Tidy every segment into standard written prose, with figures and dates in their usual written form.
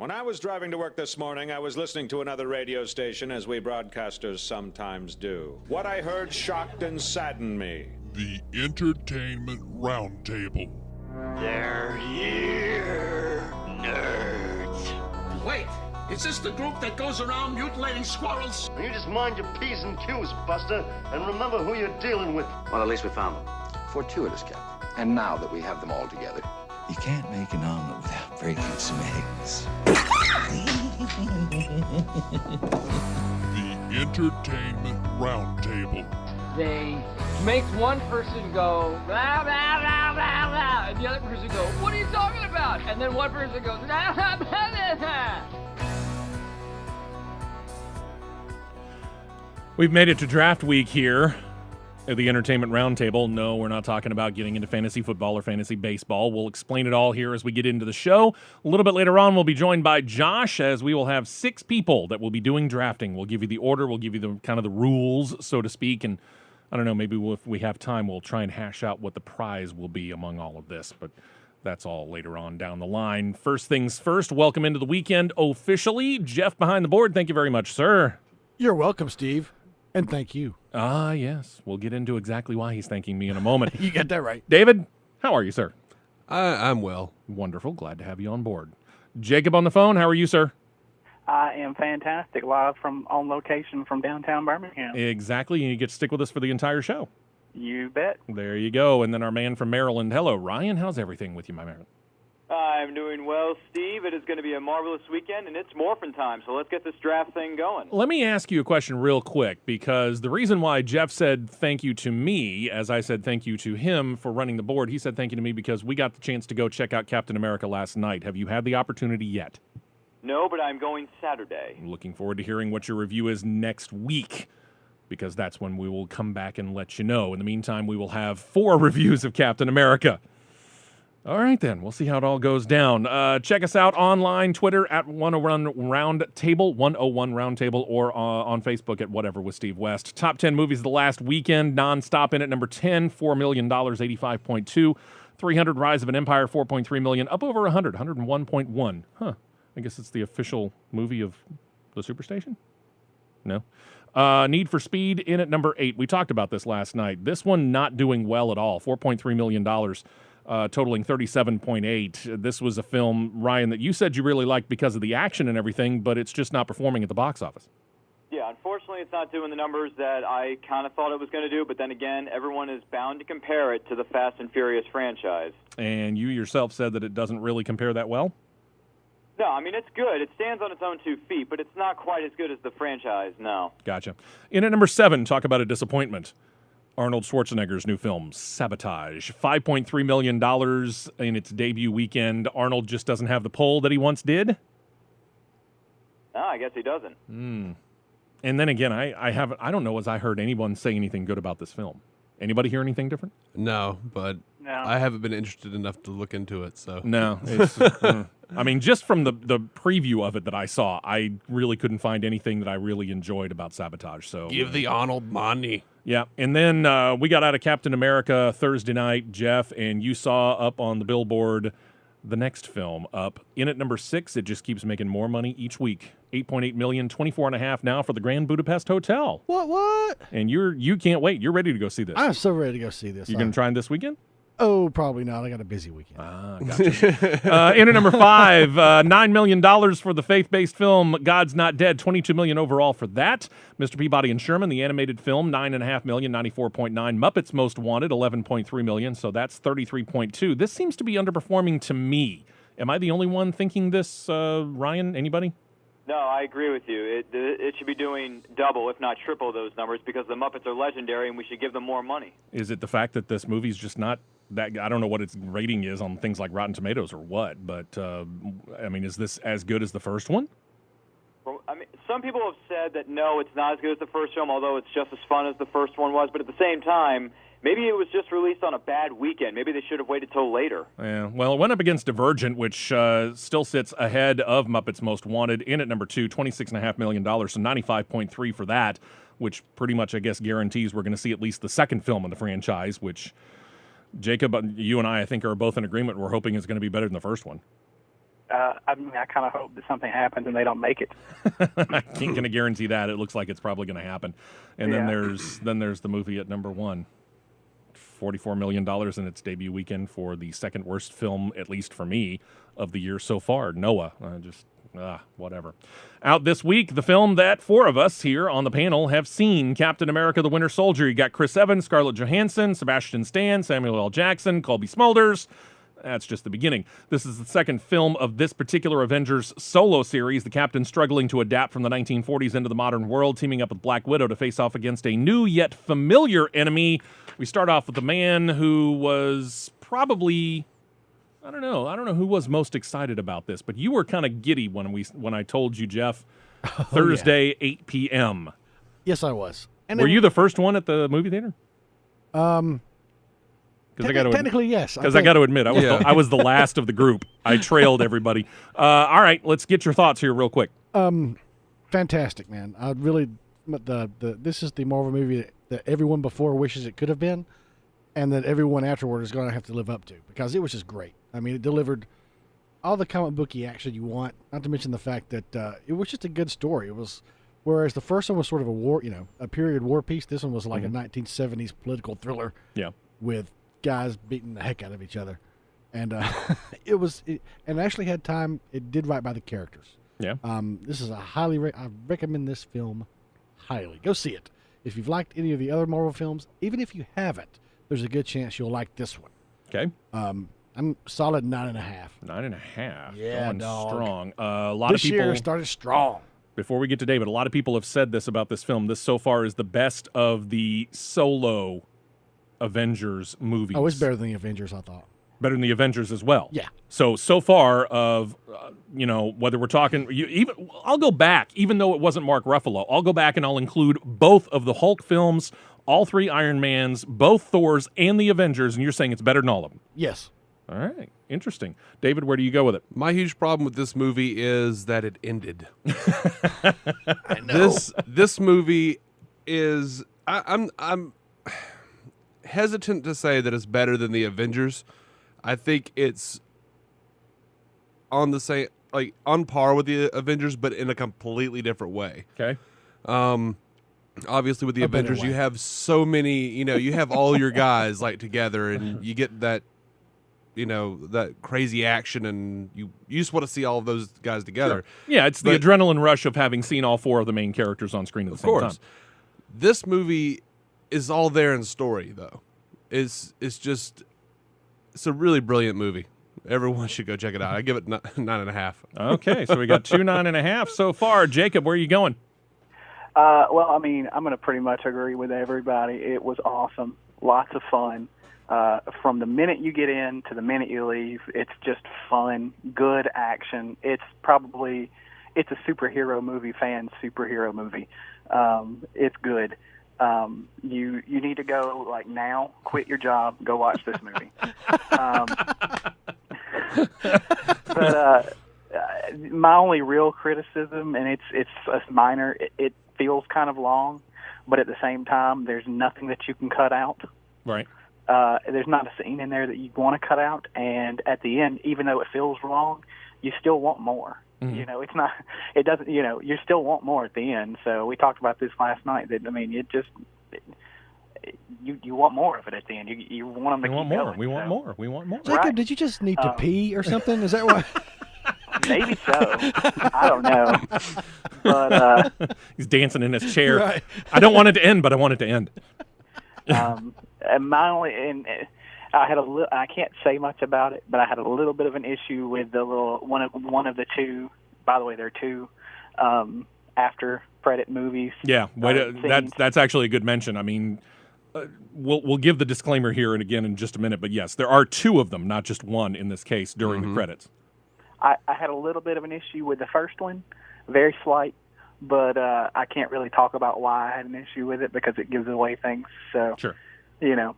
When I was driving to work this morning, I was listening to another radio station, as we broadcasters sometimes do. What I heard shocked and saddened me. The Entertainment Roundtable. They're here, nerds. Wait, is this the group that goes around mutilating squirrels? You just mind your P's and Q's, Buster, and remember who you're dealing with. Well, at least we found them. Fortuitous, Captain. And now that we have them all together, you can't make an omelet without breaking some eggs. The Entertainment Roundtable. They make one person go, blah, blah, blah, blah, blah, and the other person go, what are you talking about? And then one person goes, blah, blah, blah, blah, blah. We've made it to draft week here at the Entertainment Roundtable. No, we're not talking about getting into fantasy football or fantasy baseball. We'll explain it all here as we get into the show. A little bit later on, we'll be joined by Josh, as we will have 6 people that will be doing drafting. We'll give you the order. We'll give you the kind of the rules, so to speak. And I don't know, maybe if we have time, we'll try and hash out what the prize will be among all of this. But that's all later on down the line. First things first, welcome into the weekend officially. Jeff behind the board, thank you very much, sir. You're welcome, Steve. And thank you. Yes. We'll get into exactly why he's thanking me in a moment. You got that right. David, how are you, sir? I'm well. Wonderful. Glad to have you on board. Jacob on the phone. How are you, sir? I am fantastic. Live on location from downtown Birmingham. Exactly. And you get to stick with us for the entire show. You bet. There you go. And then our man from Maryland. Hello, Ryan. How's everything with you, my man? I'm doing well, Steve. It is going to be a marvelous weekend, and it's morphin' time, so let's get this draft thing going. Let me ask you a question real quick, because the reason why Jeff said thank you to me, as I said thank you to him for running the board, he said thank you to me because we got the chance to go check out Captain America last night. Have you had the opportunity yet? No, but I'm going Saturday. I'm looking forward to hearing what your review is next week, because that's when we will come back and let you know. In the meantime, we will have 4 reviews of Captain America. All right, then. We'll see how it all goes down. Check us out online, Twitter at 101 Roundtable, 101 Roundtable, or on Facebook at Whatever with Steve West. Top 10 movies of the last weekend, nonstop in at number 10, $4 million, 85.2. 300, Rise of an Empire, 4.3 million, up over 100, 101.1. Huh. I guess it's the official movie of the Superstation? No. Need for Speed in at number 8. We talked about this last night. This one not doing well at all, $4.3 million. Totaling 37.8. This was a film, Ryan, that you said you really liked because of the action and everything, but it's just not performing at the box office. Yeah, unfortunately, it's not doing the numbers that I kind of thought it was going to do, but then again, everyone is bound to compare it to the Fast and Furious franchise. And you yourself said that it doesn't really compare that well? No, I mean, it's good. It stands on its own 2 feet, but it's not quite as good as the franchise, no. Gotcha. In at number 7, talk about a disappointment. Arnold Schwarzenegger's new film, Sabotage. $5.3 million in its debut weekend. Arnold just doesn't have the pull that he once did? No, I guess he doesn't. And then again, I don't know as I heard anyone say anything good about this film. Anybody hear anything different? No, but No. I haven't been interested enough to look into it. So no, it's, I mean, just from the preview of it that I saw, I really couldn't find anything that I really enjoyed about Sabotage. So give the Arnold money. Yeah, and then we got out of Captain America Thursday night, Jeff, and you saw up on the billboard the next film up. In at number 6, it just keeps making more money each week. 8.8 million, 24.5 now for the Grand Budapest Hotel. What? And you can't wait. You're ready to go see this. I'm so ready to go see this. You going to try it this weekend? Oh, probably not. I got a busy weekend. Gotcha. In at number 5, $9 million for the faith-based film God's Not Dead, $22 million overall for that. Mr. Peabody and Sherman, the animated film, $9.5 million, 94.9. Muppets Most Wanted, $11.3 million, so that's 33.2. This seems to be underperforming to me. Am I the only one thinking this, Ryan? Anybody? No, I agree with you. It should be doing double, if not triple, those numbers because the Muppets are legendary and we should give them more money. Is it the fact that this movie's just not that? I don't know what its rating is on things like Rotten Tomatoes or what, but I mean, is this as good as the first one? Well, I mean, some people have said that no, it's not as good as the first film, although it's just as fun as the first one was. But at the same time, maybe it was just released on a bad weekend. Maybe they should have waited till later. Yeah, well, it went up against Divergent, which still sits ahead of Muppets Most Wanted. In at number 2, $26.5 million, so 95.3 for that, which pretty much, I guess, guarantees we're going to see at least the second film in the franchise, which, Jacob, you and I think, are both in agreement. We're hoping is going to be better than the first one. I mean, I kind of hope that something happens and they don't make it. I ain't going to guarantee that. It looks like it's probably going to happen. And then there's the movie at number 1. $44 million in its debut weekend for the second worst film, at least for me, of the year so far. Noah. Whatever. Out this week, the film that 4 of us here on the panel have seen, Captain America the Winter Soldier. You got Chris Evans, Scarlett Johansson, Sebastian Stan, Samuel L. Jackson, Colby Smulders. That's just the beginning. This is the second film of this particular Avengers solo series. The Captain struggling to adapt from the 1940s into the modern world, teaming up with Black Widow to face off against a new yet familiar enemy. We start off with the man who was probably, I don't know who was most excited about this, but you were kind of giddy when I told you, Jeff, Thursday, 8 p.m. Yes, I was. And were you the first one at the movie theater? Technically, yes. Because I got to admit, I was the last of the group. I trailed everybody. All right, let's get your thoughts here real quick. Fantastic, man. I really this is the Marvel movie that everyone before wishes it could have been, and that everyone afterward is going to have to live up to, because it was just great. I mean, it delivered all the comic booky action you want. Not to mention the fact that it was just a good story. It was, whereas the first one was sort of a period war piece. This one was like a 1970s political thriller. Yeah. With guys beating the heck out of each other, and and actually had time. It did right by the characters. Yeah. This is I recommend this film highly. Go see it. If you've liked any of the other Marvel films, even if you haven't, there's a good chance you'll like this one. Okay. I'm solid 9.5. 9.5. Yeah, going dog. Strong. A lot of people. This year started strong. Before we get to David, a lot of people have said this about this film. This so far is the best of the solo Avengers movies. Oh, it's better than the Avengers, I thought. Better than the Avengers as well. Yeah. So far of, whether we're talking, I'll go back, even though it wasn't Mark Ruffalo, I'll go back and I'll include both of the Hulk films, all 3 Iron Mans, both Thors, and the Avengers, and you're saying it's better than all of them? Yes. All right. Interesting. David, where do you go with it? My huge problem with this movie is that it ended. I know. This movie is, I'm hesitant to say that it's better than the Avengers. I think it's on the same, like on par with the Avengers, but in a completely different way. Okay. Obviously with the Avengers, you have so many, you have all your guys like together, and you get that, that crazy action, and you just want to see all of those guys together. Sure. Yeah, it's the adrenaline rush of having seen all 4 of the main characters on screen at the same time. This movie is all there in story, though. It's a really brilliant movie. Everyone should go check it out. I give it 9.5. Okay, so we got 2 9.5 so far. Jacob, where are you going? Well, I mean, I'm going to pretty much agree with everybody. It was awesome. Lots of fun. From the minute you get in to the minute you leave, it's just fun, good action. It's a superhero movie, superhero movie. It's good. You need to go like now, quit your job, go watch this movie. But my only real criticism, and it's minor, it feels kind of long, but at the same time, there's nothing that you can cut out. Right. There's not a scene in there that you want to cut out, and at the end, even though it feels long, you still want more. Mm-hmm. It's not. It doesn't. You still want more at the end. So we talked about this last night. That you want more of it at the end. You want them to keep going. We want more. We want more. Jacob, did you just need to pee or something? Is that why? Maybe so. I don't know. But he's dancing in his chair. Right. I don't want it to end, but I want it to end. And my only, and I had I can't say much about it, but I had a little bit of an issue with the little one of the 2. By the way, there are 2 after credit movies. Yeah, that's actually a good mention. I mean, we'll give the disclaimer here and again in just a minute, but yes, there are 2 of them, not just 1 in this case during the credits. I had a little bit of an issue with the first one, very slight, but I can't really talk about why I had an issue with it because it gives away things. So, sure. Yeah.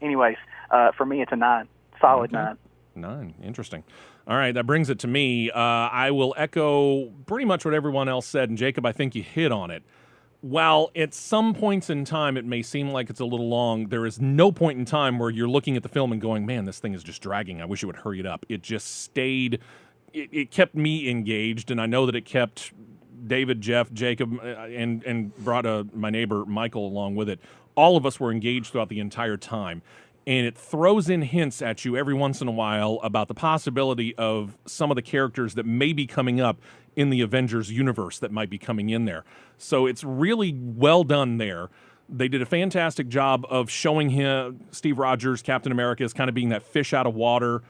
Anyways, for me, it's a 9, solid 9. 9, interesting. All right, that brings it to me. I will echo pretty much what everyone else said, and Jacob, I think you hit on it. while at some points in time it may seem like it's a little long, there is no point in time where you're looking at the film and going, man, this thing is just dragging. I wish it would hurry it up. It just stayed, it kept me engaged, and I know that it kept David, Jeff, Jacob, and brought my neighbor Michael along with it. All of us were engaged throughout the entire time. And it throws in hints at you every once in a while about the possibility of some of the characters that may be coming up in the Avengers universe that might be coming in there. So it's really well done there. They did a fantastic job of showing him, Steve Rogers, Captain America, as kind of being that fish out of water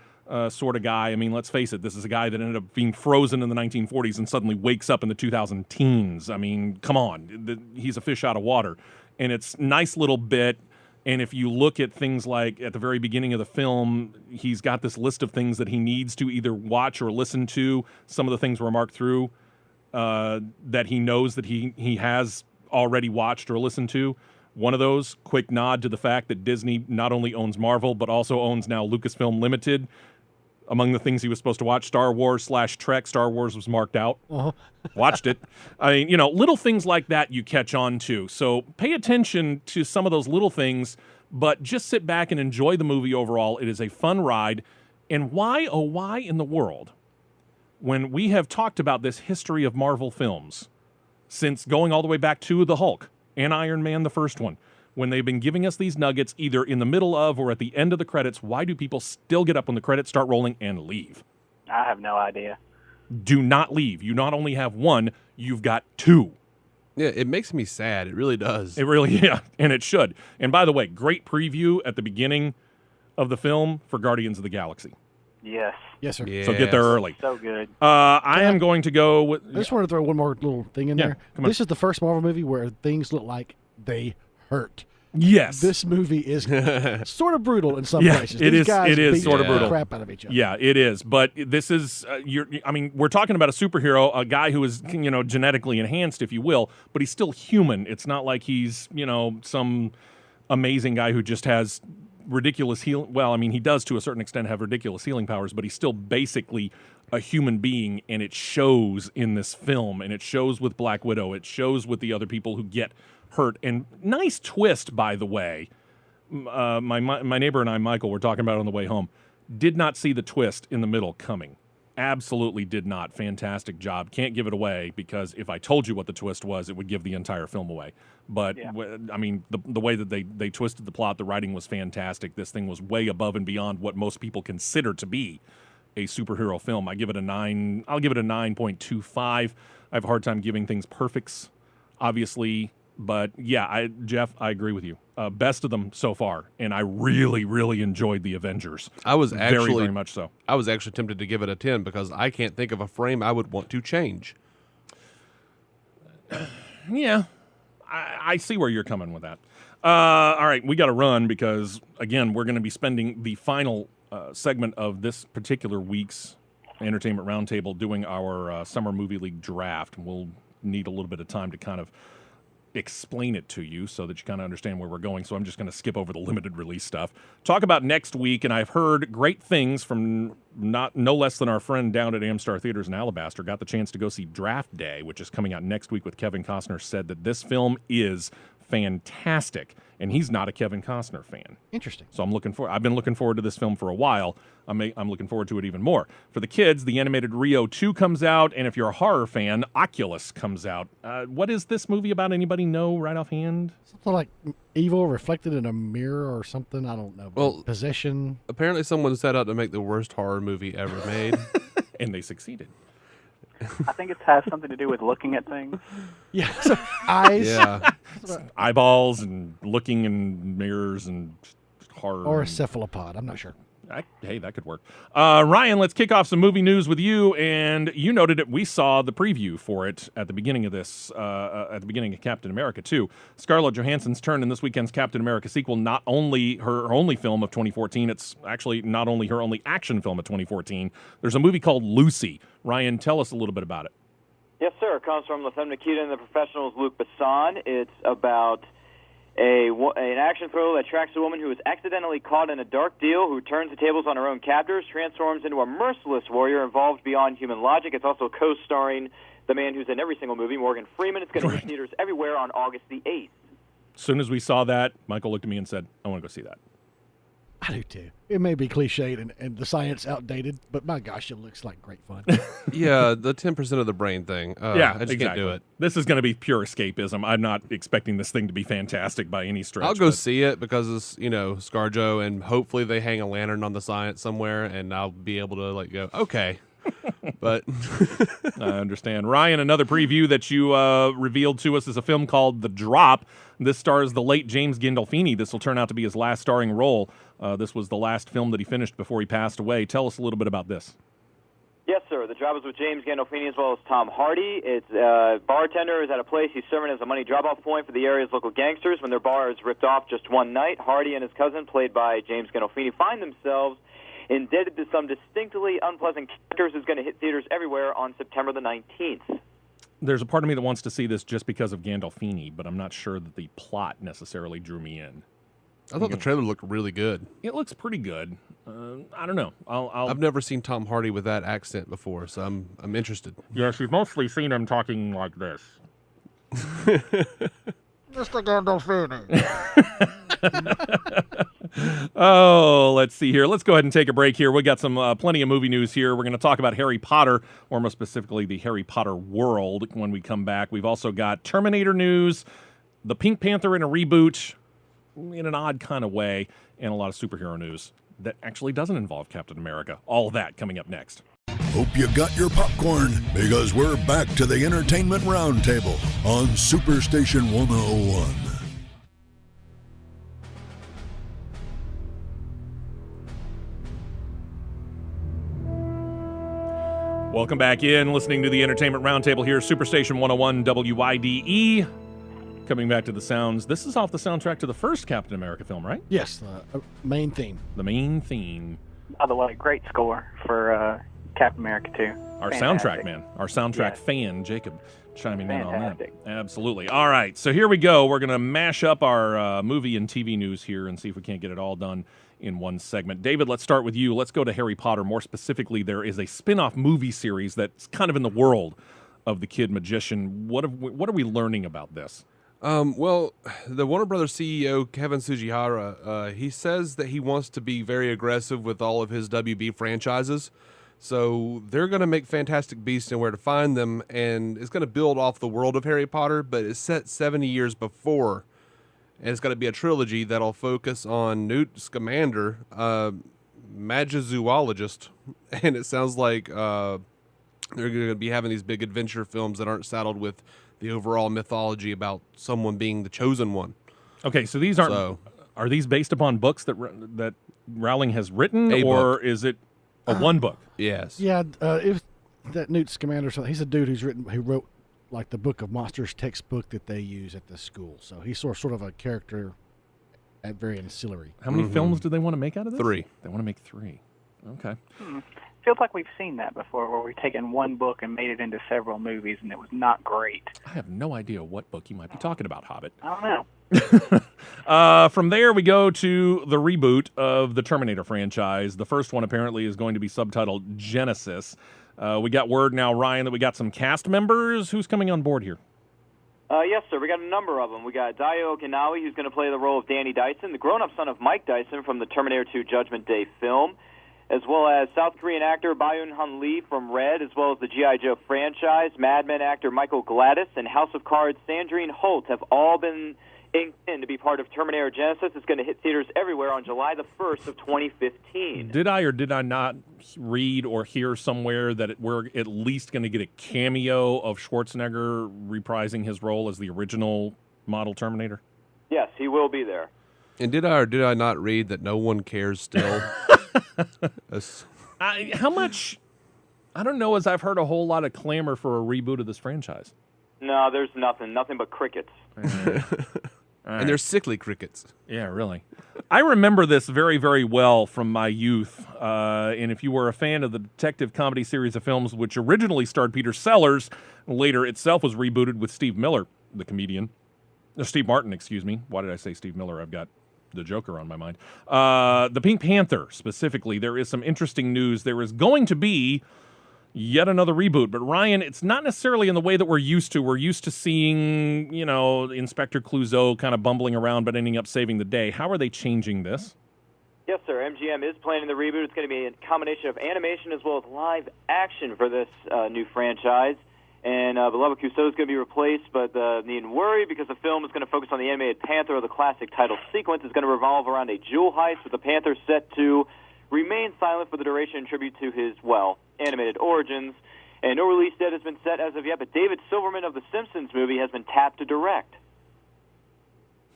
sort of guy. I mean, let's face it, this is a guy that ended up being frozen in the 1940s and suddenly wakes up in the 2000 teens. I mean, come on. He's a fish out of water. And it's a nice little bit. And if you look at things like at the very beginning of the film, he's got this list of things that he needs to either watch or listen to. Some of the things were marked through that he knows that he has already watched or listened to. One of those, quick nod to the fact that Disney not only owns Marvel, but also owns now Lucasfilm Limited. Among the things he was supposed to watch, Star Wars / Trek. Star Wars was marked out. Uh-huh. Watched it. I mean, you know, little things like that you catch on to. So pay attention to some of those little things, but just sit back and enjoy the movie overall. It is a fun ride. And why, oh, why in the world, when we have talked about this history of Marvel films, since going all the way back to The Hulk and Iron Man, the first one, when they've been giving us these nuggets either in the middle of or at the end of the credits, why do people still get up when the credits start rolling and leave? I have no idea. Do not leave. You not only have one, you've got two. Yeah, it makes me sad. It really does. It really, yeah, and it should. And by the way, great preview at the beginning of the film for Guardians of the Galaxy. Yes. Yes, sir. Yes. So get there early. So good. I am going to go with... I just want to throw one more little thing in there. Come on. This is the first Marvel movie where things look like they hurt. Yes. This movie is sort of brutal in some places. It These is. guys It is beat sort of the brutal. crap out of each other. Yeah, it is. But this is. I mean, we're talking about a superhero, a guy who is, you know, genetically enhanced, if you will, but he's still human. It's not like he's, you know, some amazing guy who just has ridiculous healing. Well, I mean, he does to a certain extent have ridiculous healing powers, but he's still basically a human being, and it shows in this film, and it shows with Black Widow. It shows with the other people who get hurt. And nice twist, by the way. My neighbor and I, Michael, were talking about it on the way home. Did not see the twist in the middle coming. Absolutely did not. Fantastic job. Can't give it away because if I told you what the twist was, it would give the entire film away. But, I mean, the way that they twisted the plot, the writing was fantastic. This thing was way above and beyond what most people consider to be a superhero film. I give it a 9. I'll give it a 9.25. I have a hard time giving things perfects, obviously. But, yeah, Jeff, I agree with you. Best of them so far, and I really, really enjoyed The Avengers. I was actually very, very much so. I was actually tempted to give it a 10 because I can't think of a frame I would want to change. Yeah, I see where you're coming with that. All right, we got to run because, again, we're going to be spending the final segment of this particular week's Entertainment Roundtable doing our Summer Movie League draft. We'll need a little bit of time to kind of explain it to you so that you kind of understand where we're going. So I'm just going to skip over the limited release stuff. Talk about next week, and I've heard great things from no less than our friend down at Amstar Theaters in Alabaster. Got the chance to go see Draft Day, which is coming out next week with Kevin Costner. Said that this film is fantastic, and he's not a Kevin Costner fan. Interesting. So I've been looking forward to this film for a while. I'm looking forward to it even more. For the kids, the animated Rio 2 comes out, and if you're a horror fan, Oculus comes out. What is this movie about? Anybody know right offhand? Something like evil reflected in a mirror or something. I don't know. Well, possession. Apparently someone set out to make the worst horror movie ever made. And they succeeded. I think it has something to do with looking at things. Yeah, so eyes. Yeah. Eyeballs and looking in mirrors and horror. Or a cephalopod. I'm not sure. Hey, that could work. Ryan, let's kick off some movie news with you. And you noted it. We saw the preview for it at the beginning of this, at the beginning of Captain America 2. Scarlett Johansson's turn in this weekend's Captain America sequel, not only her only film of 2014, it's actually not only her only action film of 2014. There's a movie called Lucy. Ryan, tell us a little bit about it. Yes, sir. It comes from Lathem Nikita and the Professionals' Luc Besson. It's about An action thriller that tracks a woman who is accidentally caught in a dark deal, who turns the tables on her own captors, transforms into a merciless warrior involved beyond human logic. It's also co-starring the man who's in every single movie, Morgan Freeman. It's going to hit theaters everywhere on August the 8th. As soon as we saw that, Michael looked at me and said, I want to go see that. I do too. It may be cliched and the science outdated, but my gosh, it looks like great fun. Yeah, the 10% of the brain thing. Yeah, I just can't do it. This is going to be pure escapism. I'm not expecting this thing to be fantastic by any stretch. I'll go see it because it's, ScarJo, and hopefully they hang a lantern on the science somewhere, and I'll be able to go, okay. But I understand. Ryan, another preview that you revealed to us is a film called The Drop. This stars the late James Gandolfini. This will turn out to be his last starring role. This was the last film that he finished before he passed away. Tell us a little bit about this. Yes, sir. The Drop is with James Gandolfini as well as Tom Hardy. It's a bartender is at a place. He's serving as a money drop-off point for the area's local gangsters. When their bar is ripped off just one night, Hardy and his cousin, played by James Gandolfini, find themselves indebted to some distinctly unpleasant characters. Is going to hit theaters everywhere on September the 19th. There's a part of me that wants to see this just because of Gandolfini, but I'm not sure that the plot necessarily drew me in. I thought the trailer looked really good. It looks pretty good. I don't know. I've never seen Tom Hardy with that accent before, so I'm interested. Yes, you've mostly seen him talking like this. Mr. Gandolfini. Oh, let's see here. Let's go ahead and take a break here. We got some plenty of movie news here. We're going to talk about Harry Potter, or more specifically, the Harry Potter world when we come back. We've also got Terminator news, the Pink Panther in a reboot, in an odd kind of way, and a lot of superhero news that actually doesn't involve Captain America. All of that coming up next. Hope you got your popcorn, because we're back to the Entertainment Roundtable on Superstation 101. Welcome back in, listening to the Entertainment Roundtable here, Superstation 101 WIDE. Coming back to the sounds. This is off the soundtrack to the first Captain America film, right? Yes, the main theme. The main theme. By the way, great score for Captain America 2. Our Fantastic. soundtrack man, our soundtrack fan, Jacob, chiming Fantastic. in on that. Absolutely. All right, so here we go. We're going to mash up our movie and TV news here and see if we can't get it all done in one segment. David, let's start with you. Let's go to Harry Potter. More specifically, there is a spin-off movie series that's kind of in the world of the Kid Magician. What are we learning about this? Well, the Warner Brothers CEO, Kevin Tsujihara, he says that he wants to be very aggressive with all of his WB franchises. So they're going to make Fantastic Beasts and Where to Find Them, and it's going to build off the world of Harry Potter, but it's set 70 years before. And it's going to be a trilogy that'll focus on Newt Scamander, magizoologist, and it sounds like they're going to be having these big adventure films that aren't saddled with the overall mythology about someone being the chosen one. Okay, so these aren't. Are these based upon books that Rowling has written, or is it a one book? Yes. Yeah, if that Newt Scamander, he's a dude who wrote like the Book of Monsters textbook that they use at the school. So he's sort of a character at very ancillary. How many films do they want to make out of this? 3. They want to make 3. Okay. Feels like we've seen that before, where we've taken one book and made it into several movies, and it was not great. I have no idea what book you might be talking about, Hobbit. I don't know. From there, we go to the reboot of the Terminator franchise. The first one apparently is going to be subtitled Genesis. We got word now, Ryan, that we got some cast members. Who's coming on board here? Yes, sir. We got a number of them. We got Dio Okinawa, who's going to play the role of Danny Dyson, the grown-up son of Mike Dyson from the Terminator 2 Judgment Day film, as well as South Korean actor Byun-hun Lee from Red, as well as the G.I. Joe franchise. Mad Men actor Michael Gladys and House of Cards Sandrine Holt have all been inked in to be part of Terminator Genesis. It's going to hit theaters everywhere on July the 1st of 2015. Did I or did I not read or hear somewhere that we're at least going to get a cameo of Schwarzenegger reprising his role as the original model Terminator? Yes, he will be there. And did I or did I not read that no one cares still? How much? I don't know, as I've heard a whole lot of clamor for a reboot of this franchise. No, there's nothing but crickets. And they're sickly crickets. Yeah, really. I remember this very, very well from my youth. And if you were a fan of the detective comedy series of films, which originally starred Peter Sellers, later itself was rebooted with Steve Miller, the comedian. Steve Martin, excuse me. Why did I say Steve Miller? I've got the Joker on my mind. The Pink Panther, specifically, there is some interesting news. There is going to be yet another reboot. But, Ryan, it's not necessarily in the way that we're used to. We're used to seeing, Inspector Clouseau kind of bumbling around but ending up saving the day. How are they changing this? Yes, sir. MGM is planning the reboot. It's going to be a combination of animation as well as live action for this new franchise. And beloved Clouseau is going to be replaced, but needn't worry because the film is going to focus on the animated Panther. The classic title sequence is going to revolve around a jewel heist with the Panther set to remain silent for the duration in tribute to his, animated origins. And no release date has been set as of yet, but David Silverman of The Simpsons movie has been tapped to direct.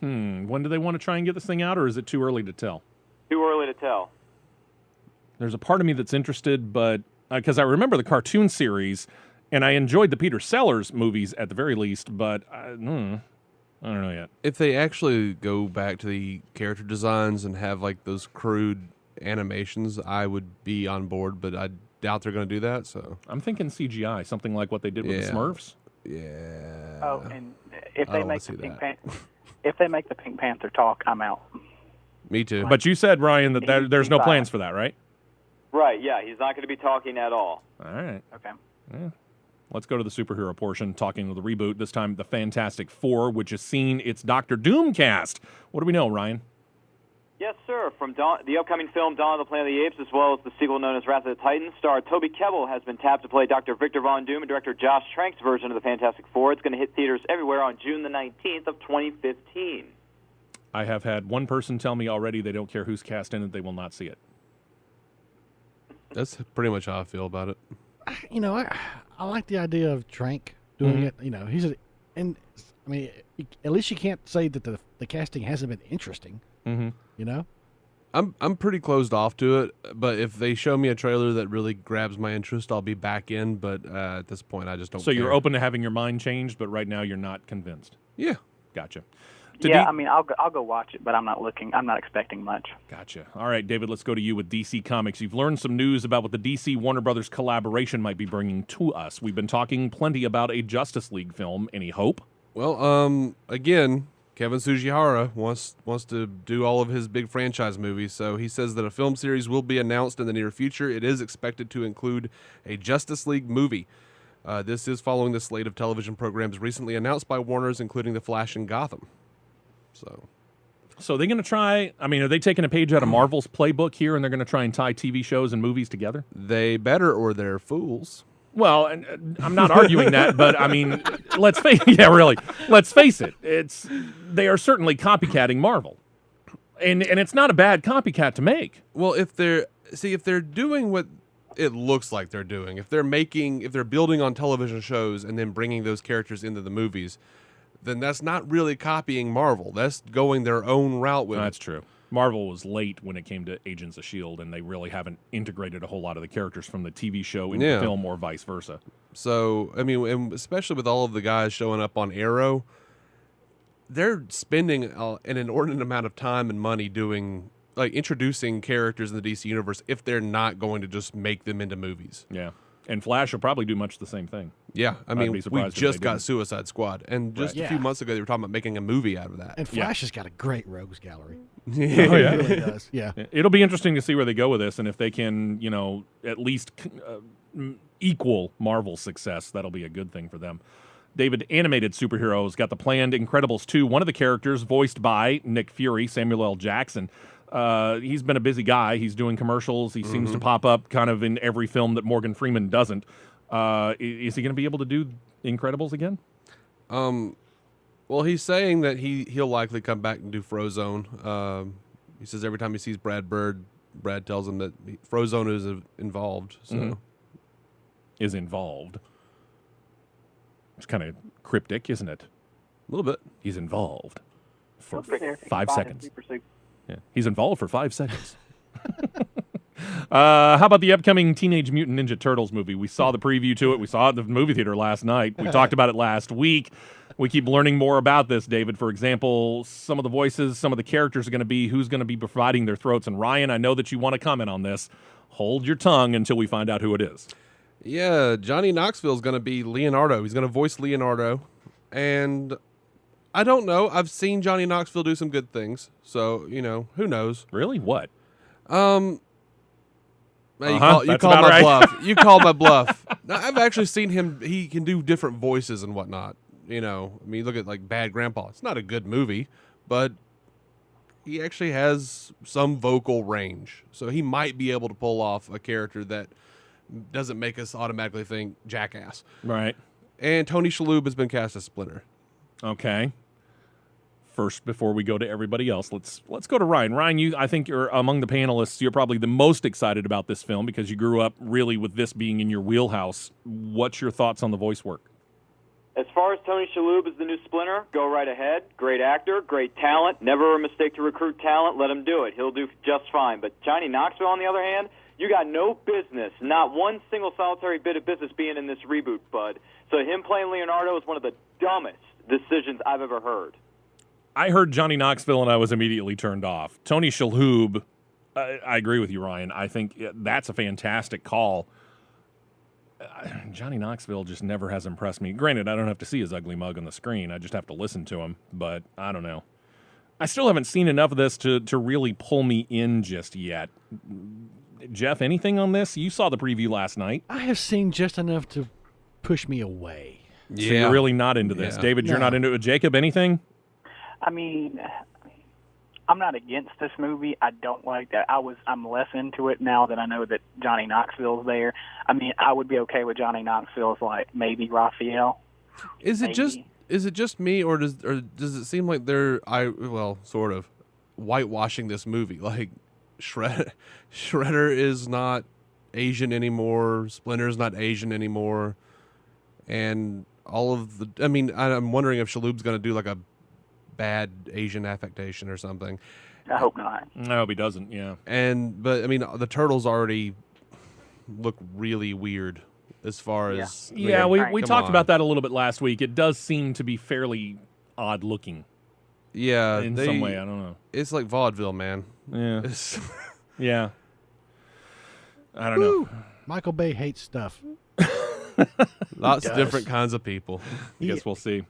When do they want to try and get this thing out, or is it too early to tell? Too early to tell. There's a part of me that's interested, but because I remember the cartoon series, and I enjoyed the Peter Sellers movies at the very least, but I don't know yet. If they actually go back to the character designs and have like those crude animations, I would be on board, but I doubt they're going to do that. So I'm thinking CGI, something like what they did with the Smurfs. Yeah. Oh, and if they make the Pink Panther talk, I'm out. Me too. But you said, Ryan, that there's no plans for that, right? Right, yeah. He's not going to be talking at all. All right. Okay. Yeah. Let's go to the superhero portion, talking to the reboot, this time the Fantastic Four, which has seen its Doctor Doom cast. What do we know, Ryan? Yes, sir. From the upcoming film Dawn of the Planet of the Apes, as well as the sequel known as Wrath of the Titans, star Toby Kebbell has been tapped to play Dr. Victor Von Doom and director Josh Trank's version of the Fantastic Four. It's going to hit theaters everywhere on June the 19th of 2015. I have had one person tell me already they don't care who's cast in it, they will not see it. That's pretty much how I feel about it. I like the idea of Trank doing it. At least you can't say that the casting hasn't been interesting. I'm pretty closed off to it, but if they show me a trailer that really grabs my interest, I'll be back in. But at this point, I just don't. So care. you're open to having your mind changed, but right now you're not convinced. Yeah, gotcha. I'll go watch it, but I'm not looking. I'm not expecting much. Gotcha. All right, David, let's go to you with DC Comics. You've learned some news about what the DC Warner Brothers collaboration might be bringing to us. We've been talking plenty about a Justice League film. Any hope? Well, again, Kevin Sugihara wants to do all of his big franchise movies, so he says that a film series will be announced in the near future. It is expected to include a Justice League movie. This is following the slate of television programs recently announced by Warner's, including The Flash and Gotham. So they're going to try, are they taking a page out of Marvel's playbook here, and they're going to try and tie TV shows and movies together? They better, or they're fools. Well, I'm not arguing that, but let's face it. They are certainly copycatting Marvel. And it's not a bad copycat to make. Well, if they're doing what it looks like they're doing, if they're building on television shows and then bringing those characters into the movies, then that's not really copying Marvel. That's going their own route with it. That's true. Marvel was late when it came to Agents of S.H.I.E.L.D., and they really haven't integrated a whole lot of the characters from the TV show into film or vice versa. So, and especially with all of the guys showing up on Arrow, they're spending an inordinate amount of time and money introducing characters in the DC universe if they're not going to just make them into movies. Yeah. And Flash will probably do much the same thing. Yeah, we just got Suicide Squad, and just a few months ago they were talking about making a movie out of that. And Flash has got a great rogues gallery. It really does. Yeah, it'll be interesting to see where they go with this, and if they can, at least equal Marvel's success, that'll be a good thing for them. David, animated superheroes got the planned Incredibles 2. One of the characters, voiced by Nick Fury, Samuel L. Jackson. He's been a busy guy. He's doing commercials. He seems to pop up kind of in every film that Morgan Freeman doesn't. Is he going to be able to do Incredibles again? Well, he's saying that he'll likely come back and do Frozone. He says every time he sees Brad Bird, Brad tells him that Frozone is involved. So is involved. It's kind of cryptic, isn't it? A little bit. He's involved for 5 seconds. Yeah, he's involved for 5 seconds. How about the upcoming Teenage Mutant Ninja Turtles movie? We saw the preview to it. We saw it in the movie theater last night. We talked about it last week. We keep learning more about this, David. For example, some of the voices, some of the characters are going to be who's going to be providing their throats. And Ryan, I know that you want to comment on this. Hold your tongue until we find out who it is. Yeah, Johnny Knoxville is going to be Leonardo. He's going to voice Leonardo. And I don't know. I've seen Johnny Knoxville do some good things, so who knows? Really? What? You That's call about my right. bluff. You call my bluff. Now, I've actually seen him. He can do different voices and whatnot. Look at like Bad Grandpa. It's not a good movie, but he actually has some vocal range, so he might be able to pull off a character that doesn't make us automatically think jackass. Right. And Tony Shalhoub has been cast as Splinter. Okay. First, before we go to everybody else, let's go to Ryan. Ryan, I think you're among the panelists. You're probably the most excited about this film because you grew up really with this being in your wheelhouse. What's your thoughts on the voice work? As far as Tony Shalhoub as the new Splinter, go right ahead. Great actor, great talent. Never a mistake to recruit talent. Let him do it. He'll do just fine. But Johnny Knoxville, on the other hand, you got no business, not one single solitary bit of business being in this reboot, bud. So him playing Leonardo is one of the dumbest decisions I've ever heard. I heard Johnny Knoxville and I was immediately turned off. Tony Shalhoub, I agree with you, Ryan. I think that's a fantastic call. Johnny Knoxville just never has impressed me. Granted, I don't have to see his ugly mug on the screen. I just have to listen to him. But I don't know. I still haven't seen enough of this to really pull me in just yet. Jeff, anything on this? You saw the preview last night. I have seen just enough to push me away. So you're really not into this. David, you're not into it. Jacob, anything? I mean, I'm not against this movie. I don't like that. I'm less into it now that I know that Johnny Knoxville's there. I mean, I would be okay with Johnny Knoxville's like maybe Raphael. Is it just me, or does it seem like they're sort of whitewashing this movie? Like Shredder is not Asian anymore. Splinter's not Asian anymore, and all of the. I mean, I'm wondering if Shalhoub's going to do like a bad Asian affectation or something. I hope not. I hope he doesn't. Yeah. But I mean, the turtles already look really weird as far as. Yeah, we talked about that a little bit last week. It does seem to be fairly odd looking. Yeah, in some way, I don't know. It's like vaudeville, man. Yeah. Yeah. I don't know. Michael Bay hates stuff. Lots of different kinds of people. I guess we'll see.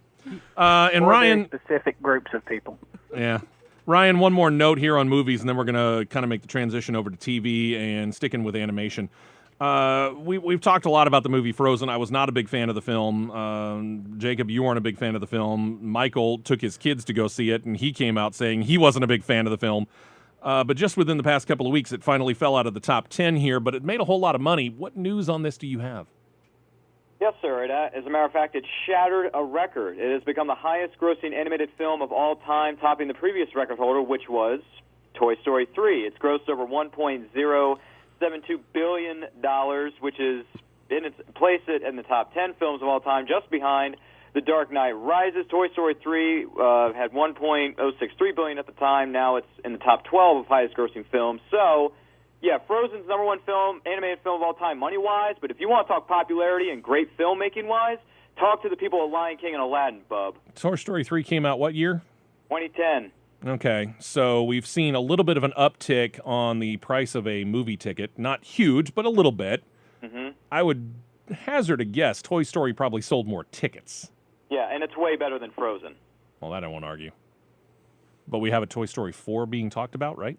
And Ryan, specific groups of people. Yeah. Ryan, one more note here on movies, and then we're going to kind of make the transition over to TV and sticking with animation. We've talked a lot about the movie Frozone. I was not a big fan of the film. Jacob, you weren't a big fan of the film. Michael took his kids to go see it, and he came out saying he wasn't a big fan of the film. But just within the past couple of weeks, it finally fell out of the top 10 here, but it made a whole lot of money. What news on this do you have? Yes, sir. As a matter of fact, it shattered a record. It has become the highest-grossing animated film of all time, topping the previous record holder, which was Toy Story 3. It's grossed over $1.072 billion, which is placed it in the top 10 films of all time, just behind The Dark Knight Rises. Toy Story 3 had $1.063 billion at the time. Now it's in the top 12 of highest-grossing films. So, yeah, Frozen's number one animated film of all time, money-wise. But if you want to talk popularity and great filmmaking-wise, talk to the people at Lion King and Aladdin, bub. Toy Story 3 came out what year? 2010. Okay, so we've seen a little bit of an uptick on the price of a movie ticket. Not huge, but a little bit. Mm-hmm. I would hazard a guess Toy Story probably sold more tickets. Yeah, and it's way better than Frozen. Well, that I won't argue. But we have a Toy Story 4 being talked about, right?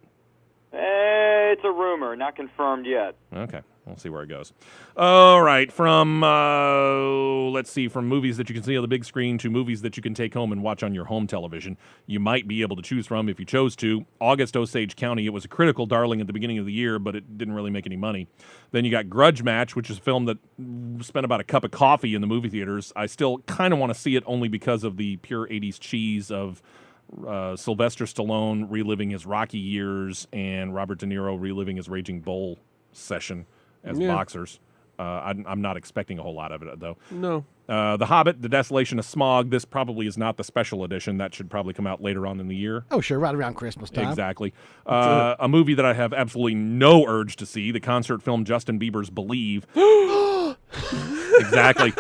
It's a rumor, not confirmed yet. Okay, we'll see where it goes. All right, from movies that you can see on the big screen to movies that you can take home and watch on your home television, you might be able to choose from if you chose to. August Osage County, it was a critical darling at the beginning of the year, but it didn't really make any money. Then you got Grudge Match, which is a film that spent about a cup of coffee in the movie theaters. I still kind of want to see it only because of the pure 80s cheese of Sylvester Stallone reliving his Rocky years and Robert De Niro reliving his Raging Bull session as boxers. I'm not expecting a whole lot of it, though. No. The Hobbit, The Desolation of Smaug. This probably is not the special edition. That should probably come out later on in the year. Oh, sure, right around Christmas time. Exactly. A movie that I have absolutely no urge to see, the concert film Justin Bieber's Believe. Exactly.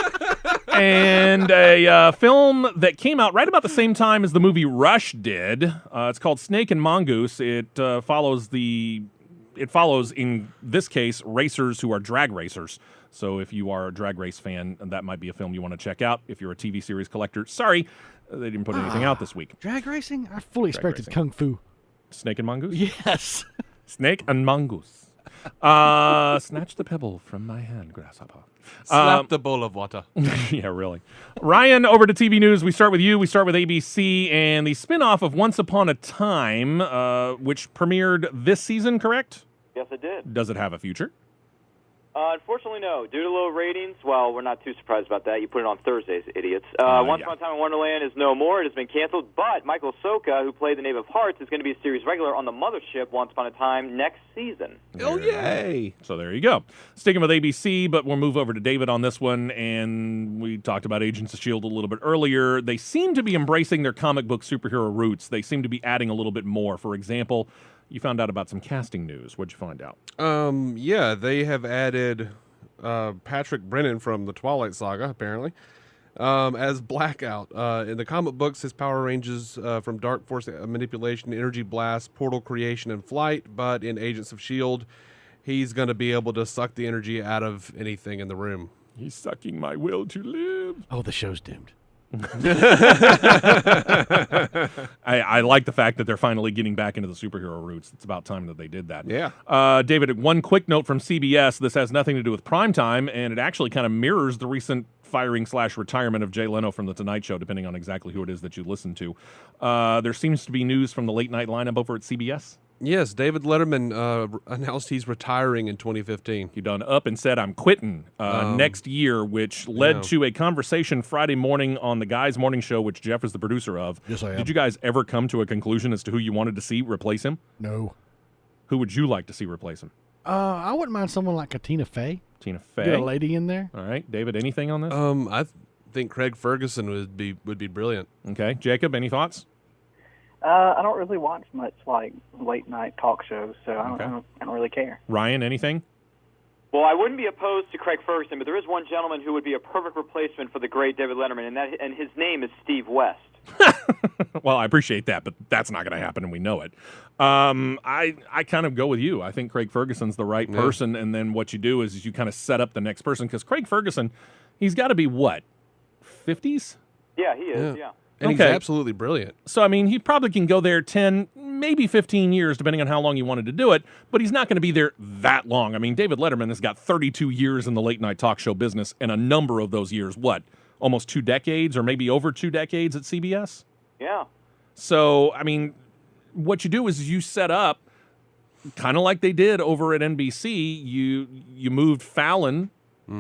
And a film that came out right about the same time as the movie Rush did. It's called Snake and Mongoose. It follows, in this case, racers who are drag racers. So if you are a Drag Race fan, that might be a film you want to check out. If you're a TV series collector, sorry, they didn't put anything out this week. Drag racing? I fully expected racing. Kung Fu. Snake and Mongoose? Yes. Snake and Mongoose. Snatch the pebble from my hand, grasshopper. Slap the bowl of water. Yeah, really. Ryan, over to TV news. We start with you. We start with ABC and the spinoff of Once Upon a Time, which premiered this season, correct? Yes, it did. Does it have a future? Unfortunately, no. Due to low ratings, well, we're not too surprised about that. You put it on Thursdays, idiots. Once Upon a Time in Wonderland is no more. It has been canceled, but Michael Soka, who played the Knave of Hearts, is going to be a series regular on the mothership Once Upon a Time next season. Oh, yay! So there you go. Sticking with ABC, but we'll move over to David on this one, and we talked about Agents of S.H.I.E.L.D. a little bit earlier. They seem to be embracing their comic book superhero roots. They seem to be adding a little bit more. For example, you found out about some casting news. What'd you find out? Yeah, they have added Patrick Brennan from the Twilight Saga, apparently, as Blackout. In the comic books, his power ranges from dark force manipulation, energy blast, portal creation, and flight. But in Agents of S.H.I.E.L.D., he's going to be able to suck the energy out of anything in the room. He's sucking my will to live. Oh, the show's doomed. I like the fact that they're finally getting back into the superhero roots. It's about time that they did that. Yeah. David, one quick note from CBS. This has nothing to do with primetime, and it actually kind of mirrors the recent firing/retirement of Jay Leno from The Tonight Show, depending on exactly who it is that you listen to. There seems to be news from the late night lineup over at CBS. Yes, David Letterman announced he's retiring in 2015. He done up and said, I'm quitting next year, which led to a conversation Friday morning on the Guys Morning Show, which Jeff is the producer of. Yes, I am. Did you guys ever come to a conclusion as to who you wanted to see replace him? No. Who would you like to see replace him? I wouldn't mind someone like Tina Fey. Tina Fey. Get a lady in there. All right. David, anything on this? I think Craig Ferguson would be brilliant. Okay. Jacob, any thoughts? I don't really watch much like late night talk shows, so I don't really care. Ryan, anything? Well, I wouldn't be opposed to Craig Ferguson, but there is one gentleman who would be a perfect replacement for the great David Letterman, and his name is Steve West. Well, I appreciate that, but that's not going to happen, and we know it. I kind of go with you. I think Craig Ferguson's the right person, and then what you do is you kind of set up the next person, because Craig Ferguson, he's got to be, what, 50s? Yeah, he is, yeah. And he's absolutely brilliant. So, I mean, he probably can go there 10, maybe 15 years, depending on how long you wanted to do it, but he's not going to be there that long. I mean, David Letterman has got 32 years in the late-night talk show business, and a number of those years, what, almost 2 decades or maybe over 2 decades at CBS? Yeah. So, I mean, what you do is you set up, kind of like they did over at NBC, you moved Fallon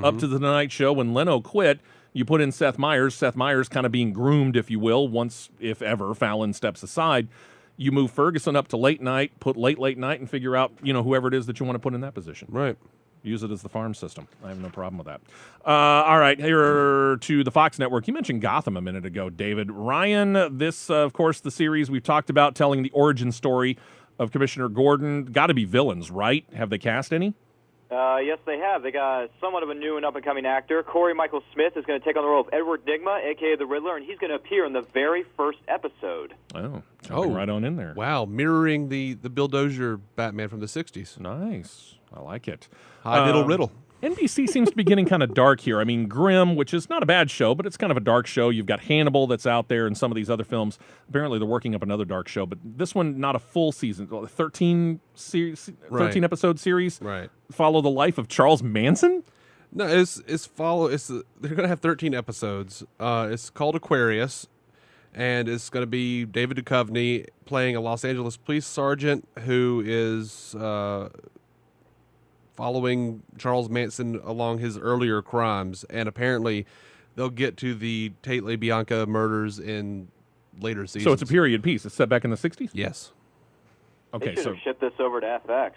up to the Tonight Show when Leno quit. You put in Seth Meyers kind of being groomed, if you will, once, if ever, Fallon steps aside. You move Ferguson up to late night, put late night, and figure out, whoever it is that you want to put in that position. Right. Use it as the farm system. I have no problem with that. All right, here to the Fox Network. You mentioned Gotham a minute ago, David. Ryan, this, of course, the series we've talked about, telling the origin story of Commissioner Gordon. Got to be villains, right? Have they cast any? Yes, they have. They got somewhat of a new and up-and-coming actor. Corey Michael Smith is going to take on the role of Edward Nygma, a.k.a. the Riddler, and he's going to appear in the very first episode. Oh, right on in there. Wow, mirroring the Bill Dozier Batman from the 60s. Nice. I like it. Hi, Diddle Riddle. NBC seems to be getting kind of dark here. I mean, Grimm, which is not a bad show, but it's kind of a dark show. You've got Hannibal that's out there and some of these other films. Apparently, they're working up another dark show, but this one, not a full season. 13 episode series. Right. Follow the life of Charles Manson? No, they're going to have 13 episodes. It's called Aquarius, and it's going to be David Duchovny playing a Los Angeles police sergeant who is following Charles Manson along his earlier crimes, and apparently they'll get to the Tate LaBianca murders in later seasons. So it's a period piece. It's set back in the 60s? Yes. Okay, they should have shipped this over to FX.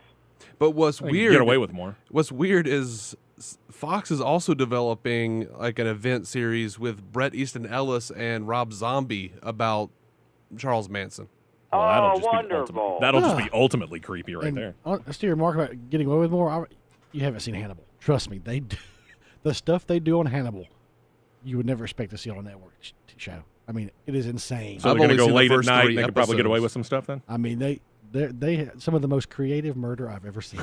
But what's weird... Get away with more. What's weird is Fox is also developing like an event series with Bret Easton Ellis and Rob Zombie about Charles Manson. Well, wonderful. That'll just be ultimately creepy right there. Let's do your remark about getting away with more. You haven't seen Hannibal. Trust me. The stuff they do on Hannibal, you would never expect to see on a network show. I mean, it is insane. So they're going to go late at night and they could probably get away with some stuff then? I mean, they some of the most creative murder I've ever seen.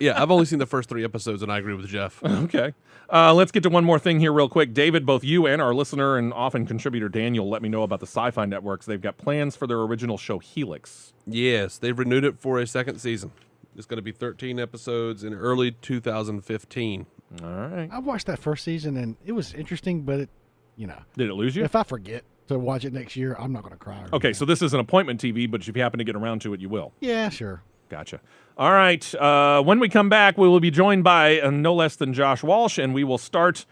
Yeah, I've only seen the first 3 episodes, and I agree with Jeff. Okay. Let's get to one more thing here real quick. David, both you and our listener and often contributor Daniel let me know about the Sci-Fi Networks. They've got plans for their original show, Helix. Yes, they've renewed it for a 2nd season. It's going to be 13 episodes in early 2015. All right. I watched that first season, and it was interesting, but it, Did it lose you? If I forget to watch it next year, I'm not going to cry. Okay, so this is an appointment TV, but if you happen to get around to it, you will. Yeah, sure. Gotcha. All right. When we come back, we will be joined by no less than Josh Walsh, and we will start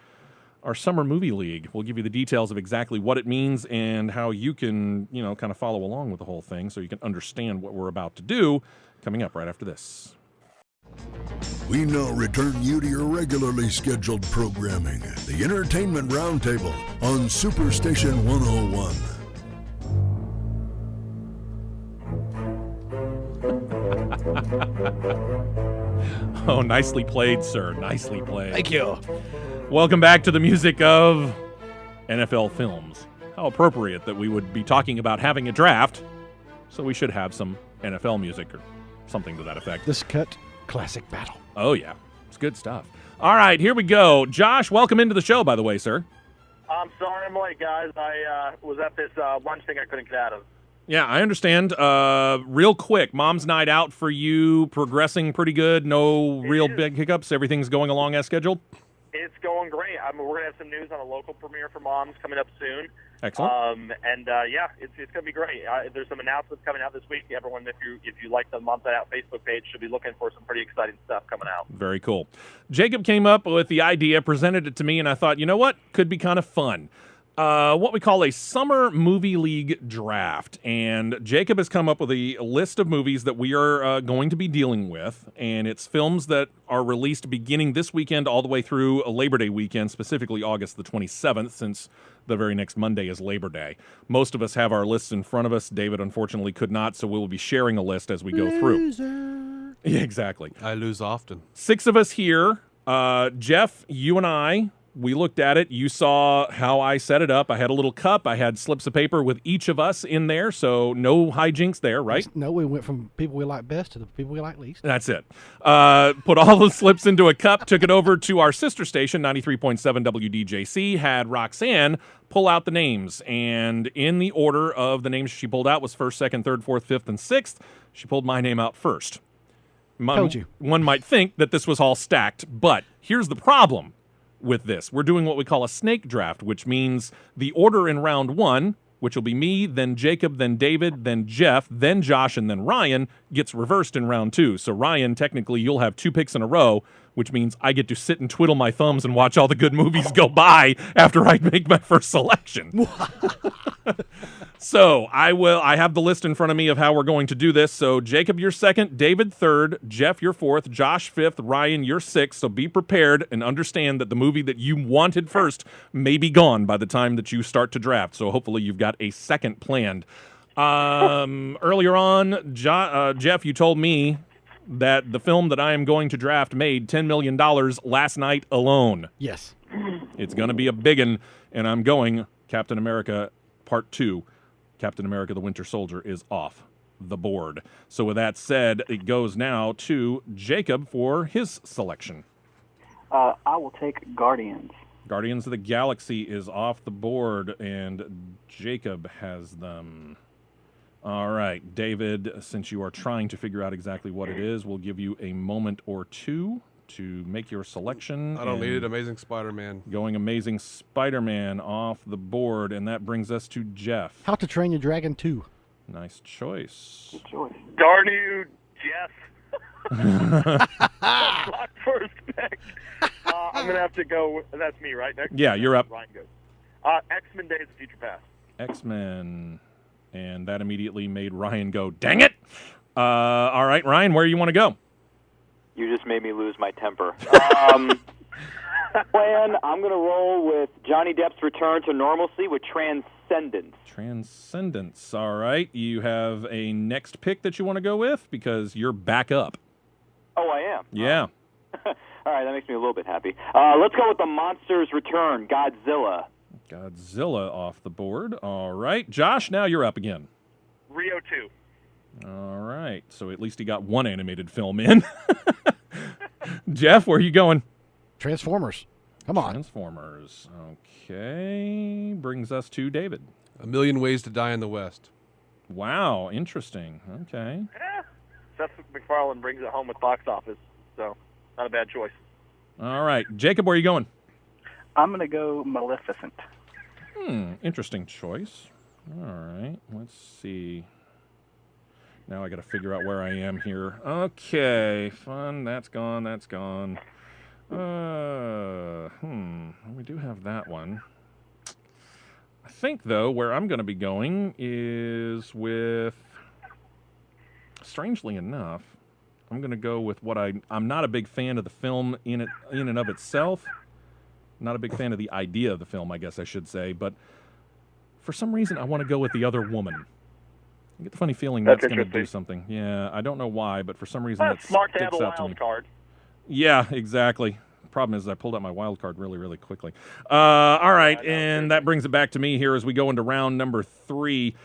our Summer Movie League. We'll give you the details of exactly what it means and how you can, kind of follow along with the whole thing so you can understand what we're about to do. Coming up right after this. We now return you to your regularly scheduled programming, the Entertainment Roundtable on Superstation 101. Oh, nicely played, sir. Nicely played. Thank you. Welcome back to the music of NFL films. How appropriate that we would be talking about having a draft, so we should have some NFL music or something to that effect. This cut, classic battle. Oh, yeah. It's good stuff. All right, here we go. Josh, welcome into the show, by the way, sir. I'm sorry I'm late, guys. I was at this lunch thing I couldn't get out of. Yeah, I understand. Real quick, Mom's Night Out for you, progressing pretty good? No real big hiccups? Everything's going along as scheduled? It's going great. We're going to have some news on a local premiere for Moms coming up soon. Excellent. Yeah, it's going to be great. There's some announcements coming out this week. Everyone, if you like the Moms Night Out Facebook page, should be looking for some pretty exciting stuff coming out. Very cool. Jacob came up with the idea, presented it to me, and I thought, you know what? Could be kind of fun. What we call a Summer Movie League draft. And Jacob has come up with a list of movies that we are going to be dealing with. And it's films that are released beginning this weekend all the way through Labor Day weekend, specifically August the 27th, since the very next Monday is Labor Day. Most of us have our lists in front of us. David, unfortunately, could not, so we will be sharing a list as we go through. Yeah, exactly. I lose often. 6 of us here. Jeff, you and I, we looked at it. You saw how I set it up. I had a little cup. I had slips of paper with each of us in there, so no hijinks there, right? No, we went from people we like best to the people we like least. That's it. Put all the slips into a cup, took it over to our sister station, 93.7 WDJC, had Roxanne pull out the names, and in the order of the names she pulled out was 1st, 2nd, 3rd, 4th, 5th, and 6th. She pulled my name out first. Told you. One might think that this was all stacked, but here's the problem with this. We're doing what we call a snake draft, which means the order in round 1, which will be me, then Jacob, then David, then Jeff, then Josh, and then Ryan, gets reversed in round 2. So Ryan, technically, you'll have 2 picks in a row, which means I get to sit and twiddle my thumbs and watch all the good movies go by after I make my first selection. So I have the list in front of me of how we're going to do this. So Jacob, you're 2nd, David 3rd, Jeff, you're 4th, Josh 5th, Ryan, you're 6th. So be prepared and understand that the movie that you wanted first may be gone by the time that you start to draft. So hopefully you've got a second planned. Earlier on, Jeff, you told me that the film that I am going to draft made $10 million last night alone. Yes. It's going to be a biggin', and I'm going Captain America Part 2. Captain America the Winter Soldier is off the board. So with that said, it goes now to Jacob for his selection. I will take Guardians. Guardians of the Galaxy is off the board, and Jacob has them. All right, David, since you are trying to figure out exactly what it is, we'll give you a moment or two to make your selection. I don't need it. Amazing Spider-Man. Going Amazing Spider-Man off the board, and that brings us to Jeff. How to Train Your Dragon 2. Nice choice. Good choice. Darn you, Jeff. My first pick. I'm going to have to go. That's me, right? Next. Yeah, you're up. Ryan goes. X-Men Days of Future Past. X-Men. And that immediately made Ryan go, dang it! All right, Ryan, where do you want to go? You just made me lose my temper. Plan, I'm going to roll with Johnny Depp's return to normalcy with Transcendence. Transcendence. All right. You have a next pick that you want to go with? Because you're back up. Oh, I am? Yeah. All right, that makes me a little bit happy. Let's go with The Monster's Return, Godzilla. Godzilla off the board. All right. Josh, now you're up again. Rio 2. All right. So at least he got one animated film in. Jeff, where are you going? Transformers. Come on. Transformers. Okay. Brings us to David. A Million Ways to Die in the West. Wow. Interesting. Okay. Seth MacFarlane brings it home with box office, so not a bad choice. All right. Jacob, where are you going? I'm going to go Maleficent. Interesting choice. All right. Let's see. Now I got to figure out where I am here. Okay. Fun. That's gone. That's gone. We do have that one. I think, though, where I'm going to be going is with, strangely enough, I'm going to go with what I'm not a big fan of the film in and of itself. Not a big fan of the idea of the film, I guess I should say. But for some reason, I want to go with The Other Woman. I get the funny feeling that's going to do something. Yeah, I don't know why, but for some reason that smart to sticks have a out to me. wild card. Yeah, exactly. Problem is I pulled out my wild card really, really quickly. All right, and that brings it back to me here as we go into round number 3.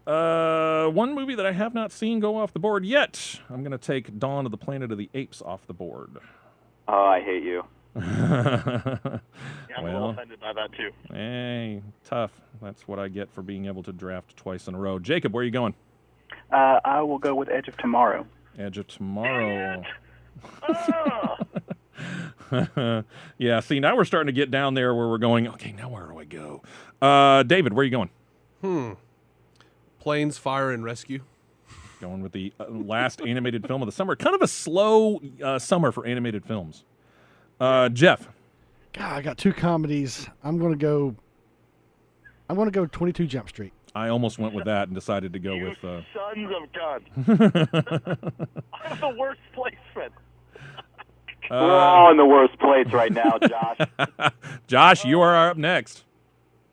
One movie that I have not seen go off the board yet. I'm going to take Dawn of the Planet of the Apes off the board. Oh, I hate you. Yeah, I'm a little offended by that, too. Hey, tough. That's what I get for being able to draft twice in a row. Jacob, where are you going? I will go with Edge of Tomorrow. Edge of Tomorrow. Yeah, see, now we're starting to get down there where we're going, okay, now where do I go? David, where are you going? Planes, Fire, and Rescue. Going with the last animated film of the summer. Kind of a slow summer for animated films. Jeff. God, I got 2 comedies. I'm going to go 22 Jump Street. I almost went with that and decided to go with... Sons of guns. I'm the worst placement. We're all in the worst place right now, Josh. Josh, you are up next.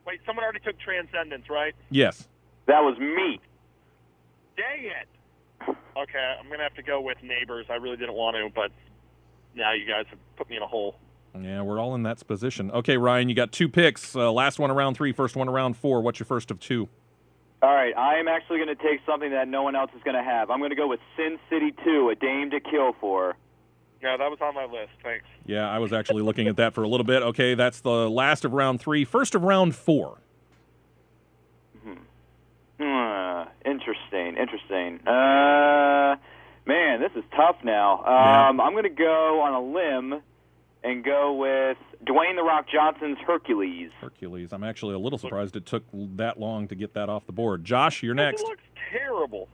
Wait, someone already took Transcendence, right? Yes. That was me. Dang it. Okay, I'm going to have to go with Neighbors. I really didn't want to, but now you guys have put me in a hole. Yeah, we're all in that position. Okay, Ryan, you got 2 picks. Last one around 3, first one around 4. What's your first of 2? All right, I am actually going to take something that no one else is going to have. I'm going to go with Sin City 2, A Dame to Kill For. Yeah, that was on my list. Thanks. Yeah, I was actually looking at that for a little bit. Okay, that's the last of round 3. First of round 4. Interesting. Man, this is tough now. I'm going to go on a limb and go with Dwayne "The Rock" Johnson's Hercules. Hercules. I'm actually a little surprised it took that long to get that off the board. Josh, you're next. It looks terrible.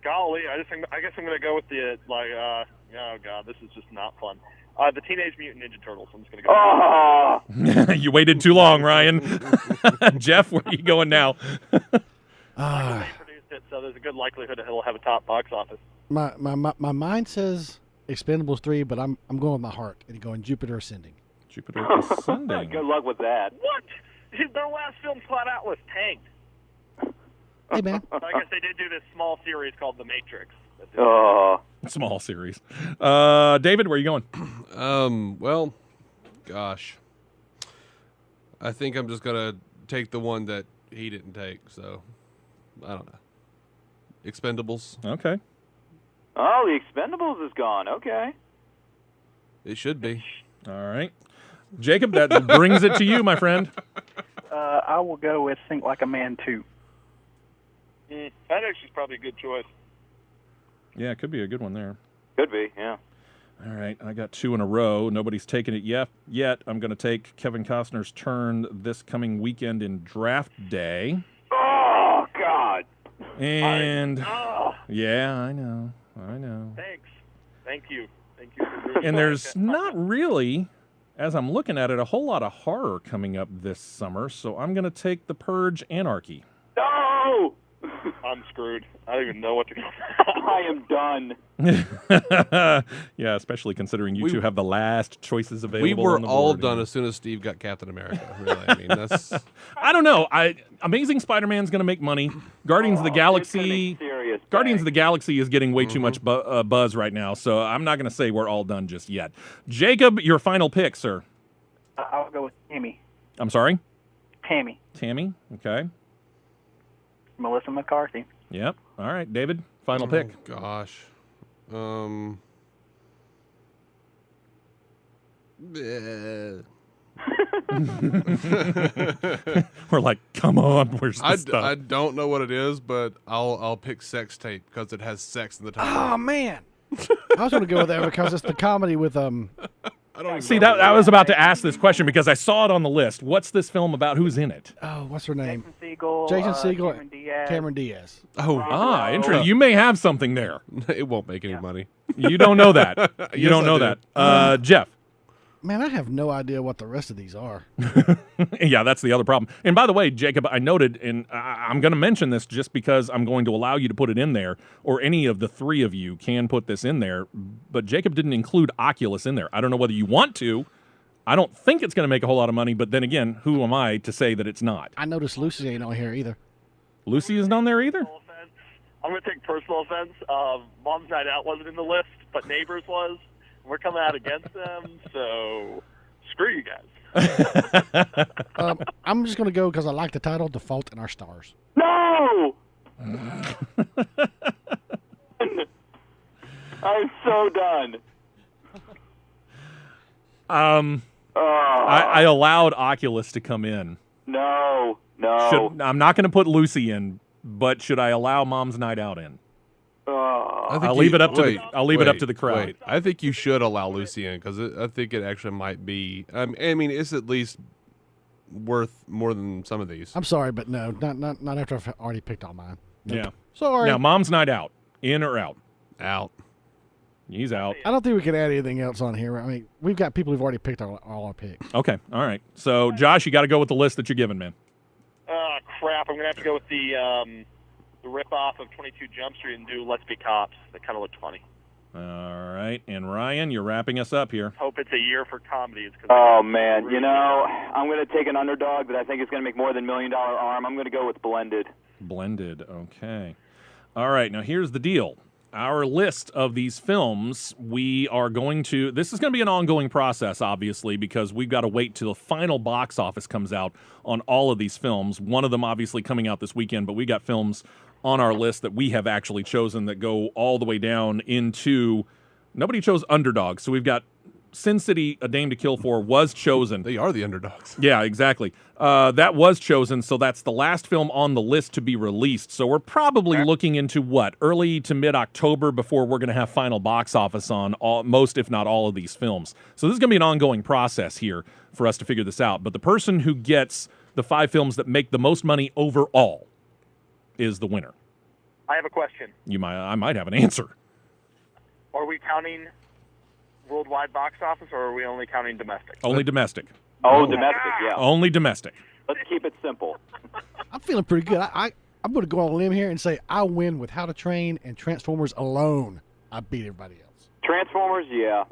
Golly, I guess I'm going to go with the, oh, God, this is just not fun. The Teenage Mutant Ninja Turtles. I'm just going to go. Oh! You waited too long, Ryan. Jeff, where are you going now? They produced it, so there's a good likelihood it'll have a top box office. My mind says Expendables 3, but I'm going with my heart and going Jupiter Ascending. Jupiter Ascending. Good luck with that. What? Their last film flat out was tanked. Hey, man. I guess they did do this small series called The Matrix. Small series. David, where are you going? Well, gosh. I think I'm just going to take the one that he didn't take, so I don't know. Expendables. Okay. Oh, the Expendables is gone. Okay. It should be. All right. Jacob, that brings it to you, my friend. I will go with Think Like a Man 2. That actually is probably a good choice. Yeah, it could be a good one there. Could be, yeah. All right, I got 2 in a row. Nobody's taken it yet. I'm going to take Kevin Costner's turn this coming weekend in Draft Day. Oh, God. And, yeah, I know. Thanks. Thank you. And there's not really, as I'm looking at it, a whole lot of horror coming up this summer, so I'm going to take The Purge Anarchy. No! I'm screwed. I don't even know what to go. I am done. Yeah, especially considering you two have the last choices available. We were on the all board. done as soon as Steve got Captain America. Really, I mean, that's. I don't know. Amazing Spider-Man's going to make money. Guardians of the Galaxy. Guardians of the Galaxy is getting way too much buzz right now, so I'm not going to say we're all done just yet. Jacob, your final pick, sir. I'll go with Tammy. I'm sorry. Tammy. Okay. Melissa McCarthy. Yep. All right, David, final pick. Gosh. We're like, come on, where's the I stuff? don't know what it is, but I'll pick sex tape because it has sex in the title. Oh man, I was going to go with that because it's the comedy with I don't See, that I was about to ask this question because I saw it on the list. What's this film about? Who's in it? Oh, what's her name? Jason Segel, Cameron Diaz. Oh, interesting. You may have something there. It won't make any money. You don't know that. You Yes, don't I know do. that. Jeff. Man, I have no idea what the rest of these are. Yeah, that's the other problem. And by the way, Jacob, I noted, and I'm going to mention this just because I'm going to allow you to put it in there, or any of the three of you can put this in there, but Jacob didn't include Oculus in there. I don't know whether you want to. I don't think it's going to make a whole lot of money, but then again, who am I to say that it's not? I noticed Lucy ain't on here either. Lucy isn't on there either? I'm going to take personal offense. Mom's Night Out wasn't in the list, but Neighbors was. We're coming out against them, so screw you guys. I'm just going to go because I like the title, The Fault in Our Stars. No! I'm so done. I allowed Oculus to come in. No. I'm not going to put Lucy in, but should I allow Mom's Night Out in? I'll leave it up to the crowd. Wait. I think you should allow Lucy in because I think it actually might be. I mean, it's at least worth more than some of these. I'm sorry, but no, not after I've already picked all mine. Nope. Yeah. Sorry. Now, Mom's Night Out, in or out? Out. He's out. I don't think we can add anything else on here. I mean, we've got people who've already picked all our picks. Okay. All right. So, Josh, you got to go with the list that you're giving, man. Crap. I'm going to have to go with the rip-off of 22 Jump Street and do Let's Be Cops. That kind of looked funny. All right. And Ryan, you're wrapping us up here. Hope it's a year for comedies. Oh, man. Really I'm going to take an underdog that I think is going to make more than $1 Million Arm. I'm going to go with Blended. Blended. Okay. All right. Now, here's the deal. Our list of these films, this is going to be an ongoing process, obviously, because we've got to wait till the final box office comes out on all of these films. One of them obviously coming out this weekend, but we got films on our list that we have actually chosen that go all the way down into, nobody chose Underdog. So we've got Sin City, A Dame to Kill For was chosen. They are the underdogs. Yeah, exactly. That was chosen, so that's the last film on the list to be released. So we're probably looking into early to mid-October before we're going to have final box office on most, if not all, of these films. So this is going to be an ongoing process here for us to figure this out. But the person who gets the 5 films that make the most money overall is the winner. I have a question. I might have an answer. Are we counting worldwide box office, or are we only counting domestic? Only domestic. Oh, domestic, yeah. Only domestic. Let's keep it simple. I'm feeling pretty good. I'm going to go on a limb here and say I win with How to Train and Transformers alone. I beat everybody else. Transformers, yeah.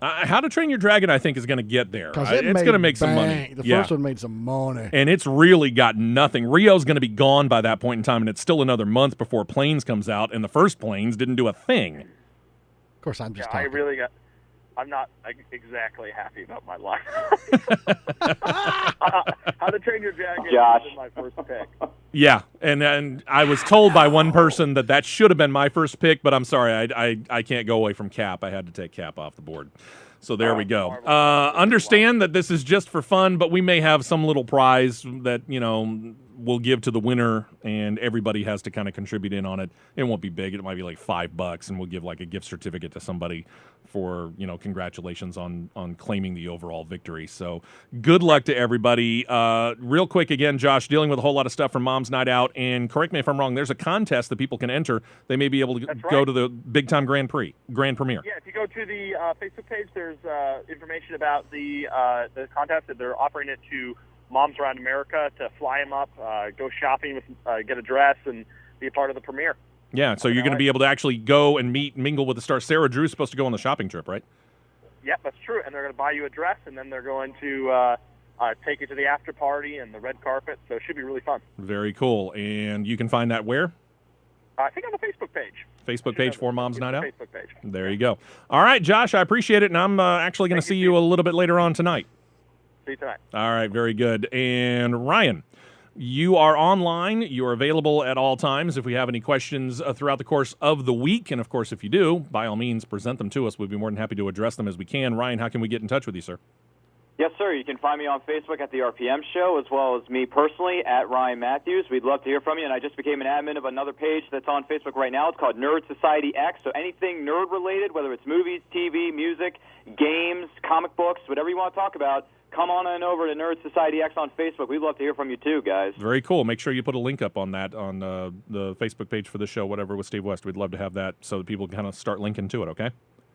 How to Train Your Dragon, I think, is going to get there. Because it's going to make some money. The first one made some money. And it's really got nothing. Rio's going to be gone by that point in time, and it's still another month before Planes comes out, and the first Planes didn't do a thing. Of course, I'm just talking. I'm not exactly happy about my life. How to Train Your Dragon Josh. is my first pick. Yeah, and I was told by one person that should have been my first pick, but I'm sorry, I can't go away from Cap. I had to take Cap off the board. So there we go. Understand that this is just for fun, but we may have some little prize that, we'll give to the winner, and everybody has to kind of contribute in on it. It won't be big. It might be like $5, and we'll give like a gift certificate to somebody for, congratulations on claiming the overall victory. So good luck to everybody. Real quick again, Josh, dealing with a whole lot of stuff from Mom's Night Out, and correct me if I'm wrong, there's a contest that people can enter. They may be able to go to the big time grand premiere. Yeah, if you go to the Facebook page, there's information about the contest that they're offering it to Moms Around America to fly them up, go shopping, with, get a dress, and be a part of the premiere. Yeah, so you're going to be able to actually go and mingle with the stars. Sarah Drew's supposed to go on the shopping trip, right? Yep, that's true. And they're going to buy you a dress, and then they're going to take you to the after party and the red carpet. So it should be really fun. Very cool. And you can find that where? I think on the Facebook page. Facebook page for Mom's Night Out? Facebook page. There you go. All right, Josh, I appreciate it, and I'm actually going to see you a little bit later on tonight. See you tonight. All right, very good. And Ryan, You are online. You are available at all times if we have any questions throughout the course of the week. And, of course, if you do, by all means, present them to us. We'd be more than happy to address them as we can. Ryan, how can we get in touch with you, sir? Yes, sir. You can find me on Facebook at the RPM Show, as well as me personally at Ryan Matthews. We'd love to hear from you, and I just became an admin of another page that's on Facebook right now. It's called Nerd Society X, so anything nerd-related, whether it's movies, TV, music, games, comic books, whatever you want to talk about, come on over to Nerd Society X on Facebook. We'd love to hear from you, too, guys. Very cool. Make sure you put a link up on that on the Facebook page for the show, whatever, with Steve West. We'd love to have that so that people kind of start linking to it, okay?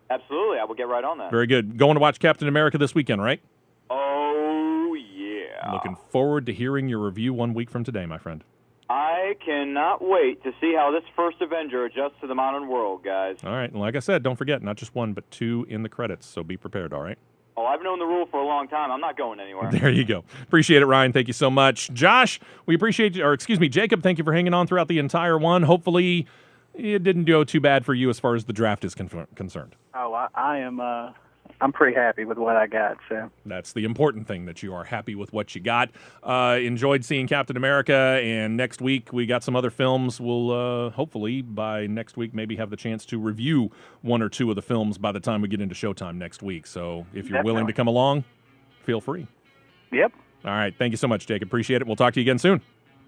Absolutely. I will get right on that. Very good. Going to watch Captain America this weekend, right? Oh, yeah. Looking forward to hearing your review 1 week from today, my friend. I cannot wait to see how this first Avenger adjusts to the modern world, guys. All right. And like I said, don't forget, not just one, but two in the credits, so be prepared, all right? Oh, I've known the rule for a long time. I'm not going anywhere. There you go. Appreciate it, Ryan. Thank you so much. Josh, we appreciate you, or excuse me, Jacob, thank you for hanging on throughout the entire one. Hopefully it didn't go too bad for you as far as the draft is concerned. Oh, I am... I'm pretty happy with what I got. So that's the important thing, that you are happy with what you got. Enjoyed seeing Captain America, and next week we got some other films. We'll hopefully by next week maybe have the chance to review one or two of the films by the time we get into Showtime next week. So if you're willing to come along, feel free. Yep. All right. Thank you so much, Jacob. Appreciate it. We'll talk to you again soon.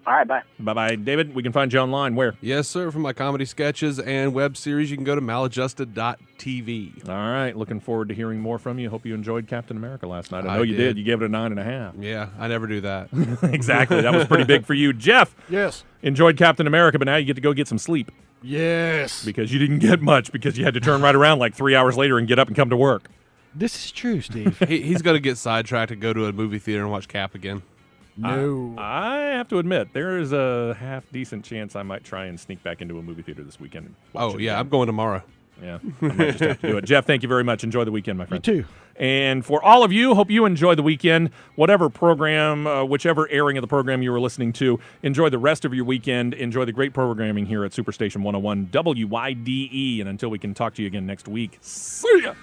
All right, bye. Bye-bye. David, we can find you online. Where? Yes, sir. For my comedy sketches and web series, you can go to maladjusted.tv. All right. Looking forward to hearing more from you. Hope you enjoyed Captain America last night. I know you did. You gave it a 9.5. Yeah, I never do that. Exactly. That was pretty big for you. Jeff. Yes. Enjoyed Captain America, but now you get to go get some sleep. Yes. Because you didn't get much, because you had to turn right around like 3 hours later and get up and come to work. This is true, Steve. He's going to get sidetracked and go to a movie theater and watch Cap again. No. I have to admit, there is a half-decent chance I might try and sneak back into a movie theater this weekend. And watch it again. I'm going tomorrow. Yeah, I might just have to do it. Jeff, thank you very much. Enjoy the weekend, my friend. You too. And for all of you, hope you enjoy the weekend. Whatever program, whichever airing of the program you were listening to, enjoy the rest of your weekend. Enjoy the great programming here at Superstation 101 WYDE. And until we can talk to you again next week, see ya!